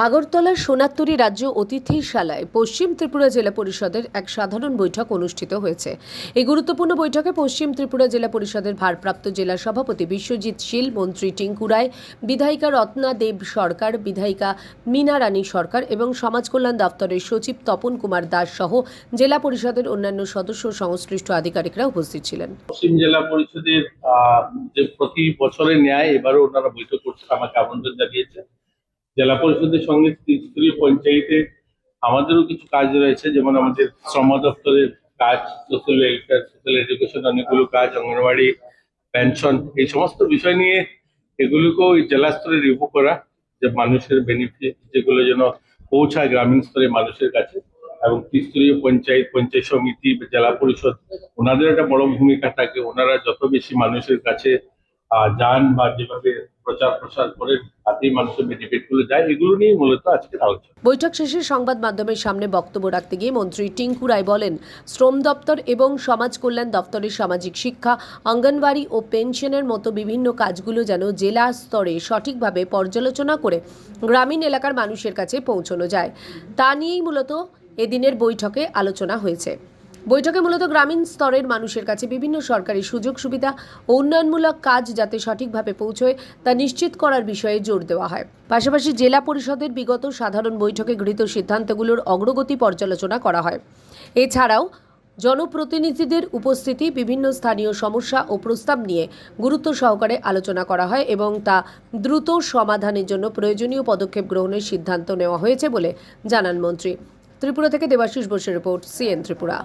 আগরতলার সোনারতরী রাজ্য অতিথিশালায় পশ্চিম ত্রিপুরা জেলা পরিষদের এক সাধারণ বৈঠক অনুষ্ঠিত হয়েছে। এই গুরুত্বপূর্ণ বৈঠকে পশ্চিম ত্রিপুরা জেলা পরিষদের ভারপ্রাপ্ত জেলা সভাপতি বিশ্বজিৎ শীল, মন্ত্রী টিঙ্কু রায়, বিধায়িকা রত্না দেব সরকার, বিধায়িকা মীনা রানী সরকার এবং সমাজ কল্যাণ দপ্তরের সচিব তপন কুমার দাস সহ জেলা পরিষদের অন্যান্য সদস্য ও সংশ্লিষ্ট আধিকারিকরা উপস্থিত ছিলেন। পশ্চিম জেলা পরিষদের যে প্রতি বছরের ন্যায় এবারও ওনারা বৈঠক করতে আমাকে আমন্ত্রণ জানিয়েছে। জেলা পরিষদের সঙ্গে ত্রিস্তরীয় পঞ্চায়েতে আমাদেরও কিছু কাজ রয়েছে, যেমন আমাদের শ্রম দপ্তরের কাজ, সোশ্যাল ওয়েলফেয়ার, সোশ্যাল এডুকেশন, অনেকগুলো কাজ, অঙ্গনওয়াড়ি, পেনশন, এই সমস্ত বিষয় নিয়ে এগুলোকেও জেলা স্তরে রিভিউ করা, যে মানুষের বেনিফিট যেগুলো যেন পৌঁছায় গ্রামীণ স্তরে মানুষের কাছে। এবং ত্রিস্তরীয় পঞ্চায়েত, পঞ্চায়েত সমিতি, জেলা পরিষদ, ওনাদের একটা বড় ভূমিকা থাকে। ওনারা যত বেশি মানুষের কাছে যান বা যেভাবে প্রচার প্রসার করেন, তাতেই মানুষের বেনিফিট গুলো যায়। এগুলো নিয়ে মূলত আজকের আলোচনা। বৈঠক শেষে সংবাদ মাধ্যমের সামনে বক্তব্য রাখতে গিয়ে মন্ত্রী টিঙ্কু রায় বলেন, শ্রম দপ্তর এবং সমাজ কল্যাণ দপ্তরের সামাজিক শিক্ষা, অঙ্গনওয়াড়ি ও পেনশনের মতো বিভিন্ন কাজগুলো যেন জেলা স্তরে সঠিকভাবে পর্যালোচনা করে গ্রামীণ এলাকার মানুষের কাছে পৌঁছানো যায়, তা নিয়েই মূলত এদিনের বৈঠকে আলোচনা হয়েছে। বৈঠকে মূলত গ্রামীণ স্তরের মানুষের কাছে বিভিন্ন সরকারি সুযোগ সুবিধা ও উন্নয়নমূলক কাজ যাতে সঠিকভাবে পৌঁছয় তা নিশ্চিত করার বিষয়ে জোর দেওয়া হয়। পাশাপাশি জেলা পরিষদের বিগত সাধারণ বৈঠকে গৃহীত সিদ্ধান্তগুলোর অগ্রগতি পর্যালোচনা করা হয়। এছাড়াও জনপ্রতিনিধিদের উপস্থিতি, বিভিন্ন স্থানীয় সমস্যা ও প্রস্তাব নিয়ে গুরুত্ব সহকারে আলোচনা করা হয় এবং তা দ্রুত সমাধানের জন্য প্রয়োজনীয় পদক্ষেপ গ্রহণের সিদ্ধান্ত নেওয়া হয়েছে বলে জানান মন্ত্রী। ত্রিপুরা থেকে দেবাশিস বোসের রিপোর্ট, সিএন ত্রিপুরা।